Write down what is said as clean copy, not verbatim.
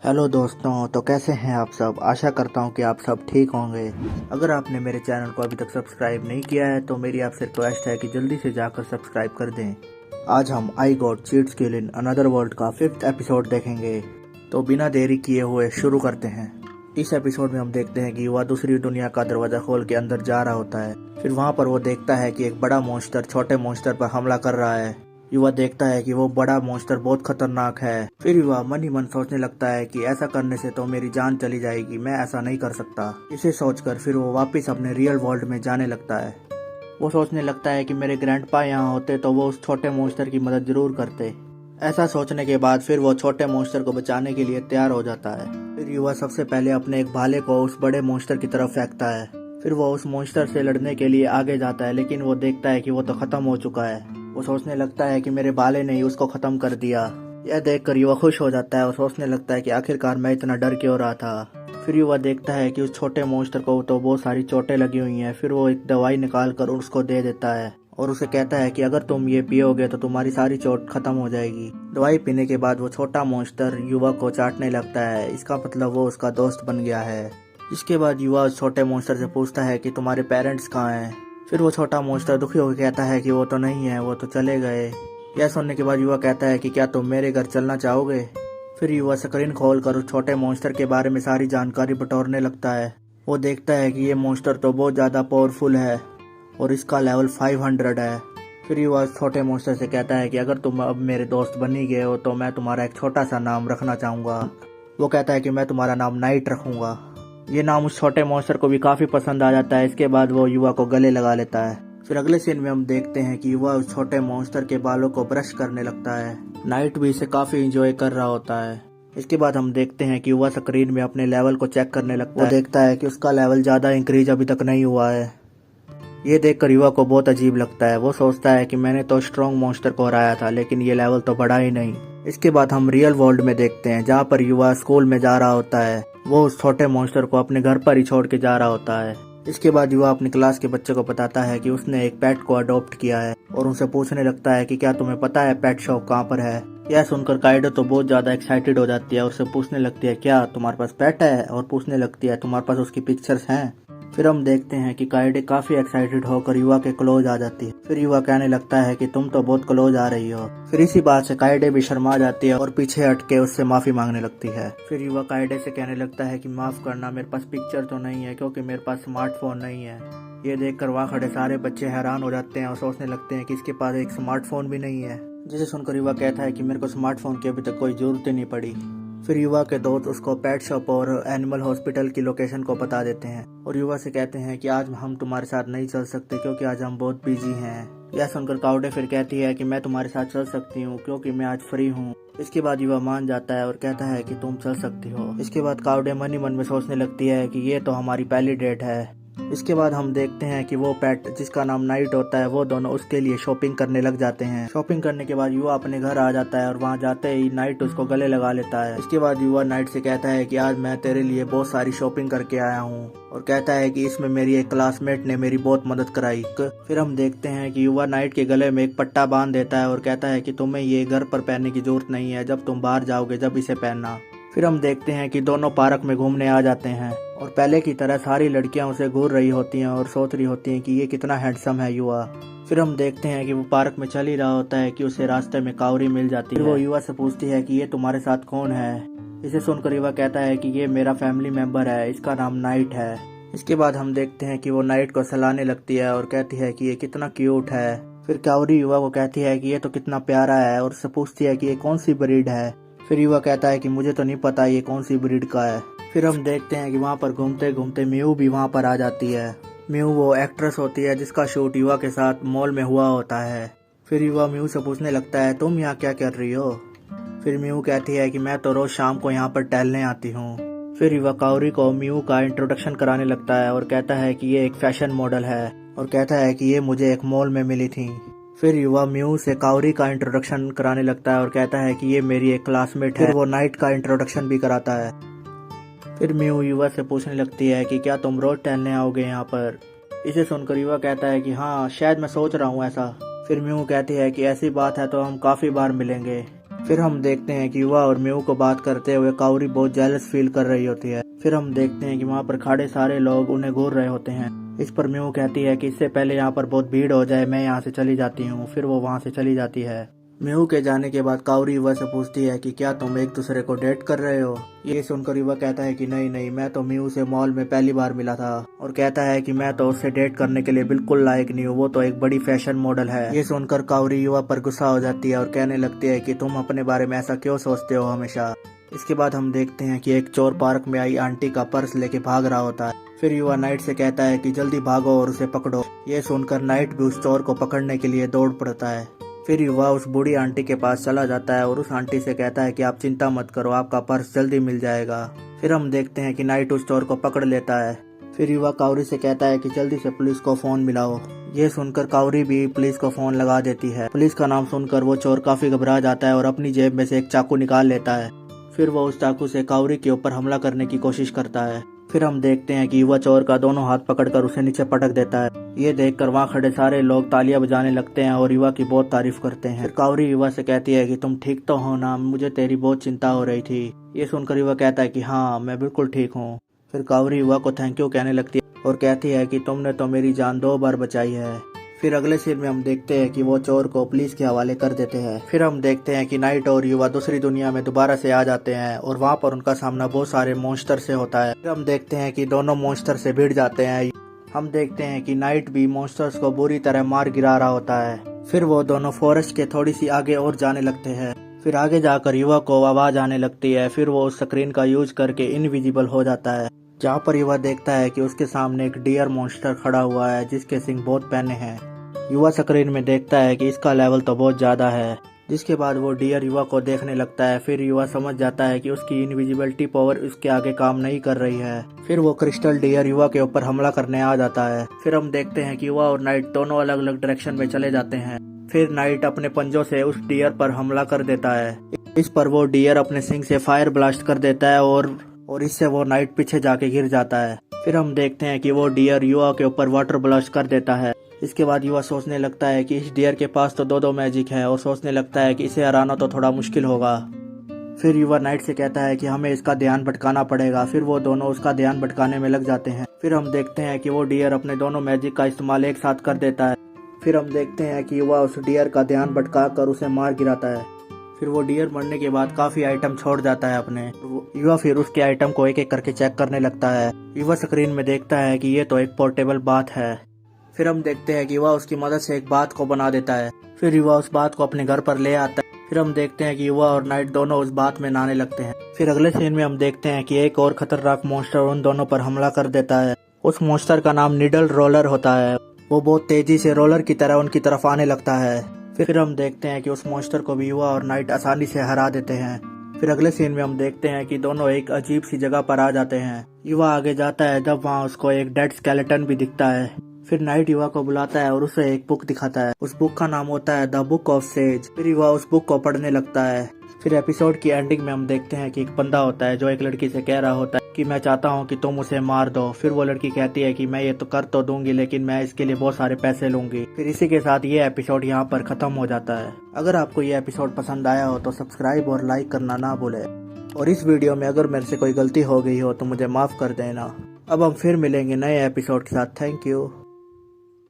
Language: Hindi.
हेलो दोस्तों, तो कैसे हैं आप सब। आशा करता हूं कि आप सब ठीक होंगे। अगर आपने मेरे चैनल को अभी तक सब्सक्राइब नहीं किया है तो मेरी आपसे रिक्वेस्ट है कि जल्दी से जाकर सब्सक्राइब कर दें। आज हम I got cheat skill in another world का 5th एपिसोड देखेंगे। तो बिना देरी किए हुए शुरू करते हैं। इस एपिसोड में हम देखते हैं कि वह दूसरी दुनिया का दरवाजा खोल के अंदर जा रहा होता है। फिर वहाँ पर वो देखता है कि एक बड़ा मॉन्स्टर छोटे मॉन्स्टर पर हमला कर रहा है। युवा देखता है कि वो बड़ा मॉन्स्टर बहुत खतरनाक है। फिर युवा मन ही मन सोचने लगता है कि ऐसा करने से तो मेरी जान चली जाएगी, मैं ऐसा नहीं कर सकता। इसे सोचकर फिर वो वापस अपने रियल वर्ल्ड में जाने लगता है। वो सोचने लगता है कि मेरे ग्रैंडपा यहाँ होते तो वो उस छोटे मॉन्स्टर की मदद जरूर करते। ऐसा सोचने के बाद फिर वो छोटे मॉन्स्टर को बचाने के लिए तैयार हो जाता है। फिर युवा सबसे पहले अपने एक भाले को उस बड़े मॉन्स्टर की तरफ फेंकता है। फिर वो उस मॉन्स्टर से लड़ने के लिए आगे जाता है, लेकिन वो देखता है कि वो तो खत्म हो चुका है। वो सोचने लगता है कि मेरे भाले ने ही उसको खत्म कर दिया। यह देखकर युवा खुश हो जाता है और सोचने लगता है कि आखिरकार मैं इतना डर क्यों रहा था। फिर युवा देखता है कि उस छोटे मॉन्स्टर को तो बहुत सारी चोटें लगी हुई हैं। फिर वो एक दवाई निकाल कर उसको दे देता है और उसे कहता है कि अगर तुम ये पियोगे तो तुम्हारी सारी चोट खत्म हो जाएगी। दवाई पीने के बाद वो छोटा मॉन्स्टर युवा को चाटने लगता है। इसका मतलब वो उसका दोस्त बन गया है। इसके बाद युवा उस छोटे मॉन्स्टर से पूछता है कि तुम्हारे पेरेंट्स कहाँ हैं। फिर वो छोटा मॉन्स्टर दुखी होकर कहता है कि वो तो नहीं है, वो तो चले गए। यह सुनने के बाद युवा कहता है कि क्या तुम मेरे घर चलना चाहोगे। फिर युवा स्क्रीन खोलकर उस छोटे मॉन्स्टर के बारे में सारी जानकारी बटोरने लगता है। वो देखता है कि ये मॉन्स्टर तो बहुत ज़्यादा पावरफुल है और इसका लेवल 500 है। फिर युवा उस छोटे मॉन्स्टर से कहता है कि अगर तुम अब मेरे दोस्त बन ही गए हो तो मैं तुम्हारा एक छोटा सा नाम रखना चाहूँगा। वो कहता है कि मैं तुम्हारा नाम नाइट रखूँगा। ये नाम उस छोटे मॉन्स्टर को भी काफी पसंद आ जाता है। इसके बाद वो युवा को गले लगा लेता है। फिर अगले सीन में हम देखते हैं कि युवा उस छोटे मॉन्स्टर के बालों को ब्रश करने लगता है। नाइट भी इसे काफी एंजॉय कर रहा होता है। इसके बाद हम देखते हैं कि युवा स्क्रीन में अपने लेवल को चेक करने लगता है। वो देखता है कि उसका लेवल ज्यादा इंक्रीज अभी तक नहीं हुआ है। ये देखकर युवा को बहुत अजीब लगता है। वो सोचता है कि मैंने तो स्ट्रॉन्ग मॉन्स्टर को हराया था, लेकिन ये लेवल तो बढ़ा ही नहीं। इसके बाद हम रियल वर्ल्ड में देखते हैं जहाँ पर युवा स्कूल में जा रहा होता है। वो उस छोटे मॉन्स्टर को अपने घर पर ही छोड़ के जा रहा होता है। इसके बाद युवा अपनी क्लास के बच्चे को बताता है कि उसने एक पेट को अडॉप्ट किया है और उनसे पूछने लगता है कि क्या तुम्हें पता है पेट शॉप कहाँ पर है। यह सुनकर काइडो तो बहुत ज्यादा एक्साइटेड हो जाती है और उससे पूछने लगती है क्या तुम्हारे पास पेट है, और पूछने लगती है तुम्हारे पास उसकी पिक्चर्स हैं। फिर हम देखते हैं कि काइडे काफी एक्साइटेड होकर युवा के क्लोज आ जाती है। फिर युवा कहने लगता है कि तुम तो बहुत क्लोज आ रही हो। फिर इसी बात से काइडे भी शर्मा जाती है और पीछे हट के उससे माफी मांगने लगती है। फिर युवा काइडे से कहने लगता है कि माफ करना, मेरे पास पिक्चर तो नहीं है क्योंकि मेरे पास स्मार्टफोन नहीं है। ये देखकर वहाँ खड़े सारे बच्चे हैरान हो जाते हैं और सोचने लगते हैं कि इसके पास एक स्मार्टफोन भी नहीं है। जिसे सुनकर युवा कहता है कि मेरे को स्मार्टफोन की अभी तक कोई जरूरत ही नहीं पड़ी। फिर युवा के दोस्त उसको पेट शॉप और एनिमल हॉस्पिटल की लोकेशन को बता देते हैं और युवा से कहते हैं कि आज हम तुम्हारे साथ नहीं चल सकते क्योंकि आज हम बहुत बिजी हैं। यह सुनकर काउडे फिर कहती है कि मैं तुम्हारे साथ चल सकती हूँ क्योंकि मैं आज फ्री हूँ। इसके बाद युवा मान जाता है और कहता है कि तुम चल सकती हो। इसके बाद काउडे मन ही मन में सोचने लगती है कि ये तो हमारी पहली डेट है। इसके बाद हम देखते हैं कि वो पेट जिसका नाम नाइट होता है वो दोनों उसके लिए शॉपिंग करने लग जाते हैं। शॉपिंग करने के बाद युवा अपने घर आ जाता है और वहाँ जाते ही नाइट उसको गले लगा लेता है। इसके बाद युवा नाइट से कहता है कि आज मैं तेरे लिए बहुत सारी शॉपिंग करके आया हूँ और कहता है कि इसमें मेरी एक क्लासमेट ने मेरी बहुत मदद कराई। फिर हम देखते हैं कि युवा नाइट के गले में एक पट्टा बांध देता है और कहता है कि तुम्हें ये घर पर पहनने की जरूरत नहीं है, जब तुम बाहर जाओगे जब इसे पहनना। फिर हम देखते हैं कि दोनों पार्क में घूमने आ जाते हैं और पहले की तरह सारी लड़कियां उसे घूर रही होती हैं और सोच रही होती हैं कि ये कितना हैंडसम है युवा। फिर हम देखते हैं कि वो पार्क में चल ही रहा होता है कि उसे रास्ते में कावरी मिल जाती है। फिर वो युवा से पूछती है कि ये तुम्हारे साथ कौन है। इसे सुनकर युवा कहता है कि ये मेरा फैमिली मेंबर है, इसका नाम नाइट है। इसके बाद हम देखते हैं कि वो नाइट को सहलाने लगती है और कहती है कि ये कितना क्यूट है। फिर कावरी युवा को कहती है कि ये तो कितना प्यारा है और उससे पूछती है कि ये कौन सी ब्रीड है। फिर युवा कहता है कि मुझे तो नहीं पता ये कौन सी ब्रीड का है। फिर हम देखते हैं कि वहाँ पर घूमते घूमते म्यू भी वहाँ पर आ जाती है। म्यू वो एक्ट्रेस होती है जिसका शूट युवा के साथ मॉल में हुआ होता है। फिर युवा म्यू से पूछने लगता है तुम यहाँ क्या कर रही हो। फिर म्यू कहती है कि मैं तो रोज शाम को यहाँ पर टहलने आती हूँ। फिर युवा कावरी को म्यू का इंट्रोडक्शन कराने लगता है और कहता है कि ये एक फैशन मॉडल है और कहता है कि ये मुझे एक मॉल में मिली थी। फिर युवा म्यू से कावरी का इंट्रोडक्शन कराने लगता है और कहता है कि ये मेरी एक क्लासमेट है। फिर वो नाइट का इंट्रोडक्शन भी कराता है। फिर म्यू युवा से पूछने लगती है कि क्या तुम रोज टहलने आओगे यहाँ पर। इसे सुनकर युवा कहता है कि हाँ शायद मैं सोच रहा हूँ ऐसा। फिर म्यू कहती है कि ऐसी बात है तो हम काफी बार मिलेंगे। फिर हम देखते हैं कि युवा और म्यू को बात करते हुए काउरी बहुत जेलस फील कर रही होती है। फिर हम देखते हैं कि वहाँ पर खड़े सारे लोग उन्हें घूर रहे होते हैं। इस पर म्यू कहती है कि इससे पहले यहाँ पर बहुत भीड़ हो जाए मैं यहाँ से चली जाती हूँ। फिर वो वहाँ से चली जाती है। म्यू के जाने के बाद काउरी युवा से पूछती है कि क्या तुम एक दूसरे को डेट कर रहे हो। ये सुनकर युवा कहता है कि नहीं नहीं, मैं तो म्यू से मॉल में पहली बार मिला था, और कहता है कि मैं तो उससे डेट करने के लिए बिल्कुल लायक नहीं हूँ, वो तो एक बड़ी फैशन मॉडल है। ये सुनकर काउरी युवा पर गुस्सा हो जाती है और कहने लगती है कि तुम अपने बारे में ऐसा क्यों सोचते हो हमेशा। इसके बाद हम देखते हैं कि एक चोर पार्क में आई आंटी का पर्स लेके भाग रहा होता है। फिर युवा नाइट से कहता है कि जल्दी भागो और उसे पकड़ो। ये सुनकर नाइट भी उस चोर को पकड़ने के लिए दौड़ पड़ता है। फिर युवा उस बूढ़ी आंटी के पास चला जाता है और उस आंटी से कहता है कि आप चिंता मत करो, आपका पर्स जल्दी मिल जाएगा। फिर हम देखते हैं कि नाइट उस चोर को पकड़ लेता है। फिर युवा काउरी से कहता है कि जल्दी से पुलिस को फोन मिलाओ। ये सुनकर काउरी भी पुलिस को फोन लगा देती है। पुलिस का नाम सुनकर वो चोर काफी घबरा जाता है और अपनी जेब में से एक चाकू निकाल लेता है। फिर वो उस चाकू से काउरी के ऊपर हमला करने की कोशिश करता है। फिर हम देखते हैं कि युवा चोर का दोनों हाथ पकड़कर उसे नीचे पटक देता है। ये देखकर वहाँ खड़े सारे लोग तालियां बजाने लगते हैं और युवा की बहुत तारीफ करते हैं। फिर काउरी युवा से कहती है कि तुम ठीक तो हो ना, मुझे तेरी बहुत चिंता हो रही थी। ये सुनकर युवा कहता है कि हाँ, मैं बिल्कुल ठीक हूँ। फिर काउरी युवा को थैंक यू कहने लगती है और कहती है कि तुमने तो मेरी जान 2 बार बचाई है। फिर अगले सीन में हम देखते हैं कि वो चोर को पुलिस के हवाले कर देते हैं। फिर हम देखते हैं कि नाइट और युवा दूसरी दुनिया में दोबारा से आ जाते हैं और वहाँ पर उनका सामना बहुत सारे मॉन्स्टर से होता है। फिर हम देखते हैं कि दोनों मॉन्स्टर से भिड़ जाते हैं। हम देखते हैं कि नाइट भी मॉन्स्टर्स को बुरी तरह मार गिरा रहा होता है। फिर वो दोनों फॉरेस्ट के थोड़ी सी आगे और जाने लगते हैं। फिर आगे जाकर युवा को आवाज आने लगती है। फिर वो उस स्क्रीन का यूज करके इनविजिबल हो जाता है, जहाँ पर युवा देखता है कि उसके सामने एक डियर मॉन्स्टर खड़ा हुआ है जिसके सिंग बहुत पैने हैं। युवा स्क्रीन में देखता है कि इसका लेवल तो बहुत ज्यादा है, जिसके बाद वो डियर युवा को देखने लगता है। फिर युवा समझ जाता है कि उसकी इनविजिबिलिटी पावर उसके आगे काम नहीं कर रही है। फिर वो क्रिस्टल डियर युवा के ऊपर हमला करने आ जाता है। फिर हम देखते हैं कि युवा और नाइट दोनों अलग अलग डायरेक्शन में चले जाते हैं। फिर नाइट अपने पंजों से उस डियर पर हमला कर देता है। इस पर वो डियर अपने सिंग से फायर ब्लास्ट कर देता है और इससे वो नाइट पीछे जाके गिर जाता है। फिर हम देखते हैं कि वो डियर युवा के ऊपर वाटर ब्लास्ट कर देता है। इसके बाद युवा सोचने लगता है कि इस डियर के पास तो 2 मैजिक है और सोचने लगता है कि इसे हराना तो थोड़ा मुश्किल होगा। फिर युवा नाइट से कहता है कि हमें इसका ध्यान भटकाना पड़ेगा। फिर वो दोनों उसका ध्यान भटकाने में लग जाते हैं। फिर हम देखते हैं कि वो डियर अपने दोनों मैजिक का इस्तेमाल एक साथ कर देता है। फिर हम देखते हैं कि युवा उस डियर का ध्यान भटका कर उसे मार गिराता है। फिर वो डियर मरने के बाद काफी आइटम छोड़ जाता है अपने। युवा फिर उसके आइटम को एक एक करके चेक करने लगता है। युवा स्क्रीन में देखता है कि ये तो एक पोर्टेबल बाथ है। फिर हम देखते हैं कि युवा उसकी मदद से एक बात को बना देता है। फिर युवा उस बात को अपने घर पर ले आता है। फिर हम देखते हैं कि युवा और नाइट दोनों उस बात में नहाने लगते हैं। फिर अगले सीन में हम देखते हैं कि एक और खतरनाक मॉन्स्टर उन दोनों पर हमला कर देता है। उस मॉन्स्टर का नाम निडल रोलर होता है। वो बहुत तेजी से रोलर की तरह उनकी तरफ आने लगता है। फिर हम देखते हैं कि उस मॉन्स्टर को भी युवा और नाइट आसानी से हरा देते हैं। फिर अगले सीन में हम देखते हैं कि दोनों एक अजीब सी जगह पर आ जाते हैं। युवा आगे जाता है जब वहाँ उसको एक डेड स्केलेटन भी दिखता है। फिर नाइट युवा को बुलाता है और उसे एक बुक दिखाता है। उस बुक का नाम होता है द बुक ऑफ सेज। फिर युवा उस बुक को पढ़ने लगता है। फिर एपिसोड की एंडिंग में हम देखते हैं कि एक बंदा होता है जो एक लड़की से कह रहा होता है कि मैं चाहता हूँ कि तुम उसे मार दो। फिर वो लड़की कहती है कि मैं ये तो कर तो दूंगी, लेकिन मैं इसके लिए बहुत सारे पैसे लूंगी। फिर इसी के साथ ये एपिसोड यहाँ पर खत्म हो जाता है। अगर आपको ये एपिसोड पसंद आया हो तो सब्सक्राइब और लाइक करना ना भूले। और इस वीडियो में अगर मेरे से कोई गलती हो गई हो तो मुझे माफ कर देना। अब हम फिर मिलेंगे नए एपिसोड के साथ। Thank you.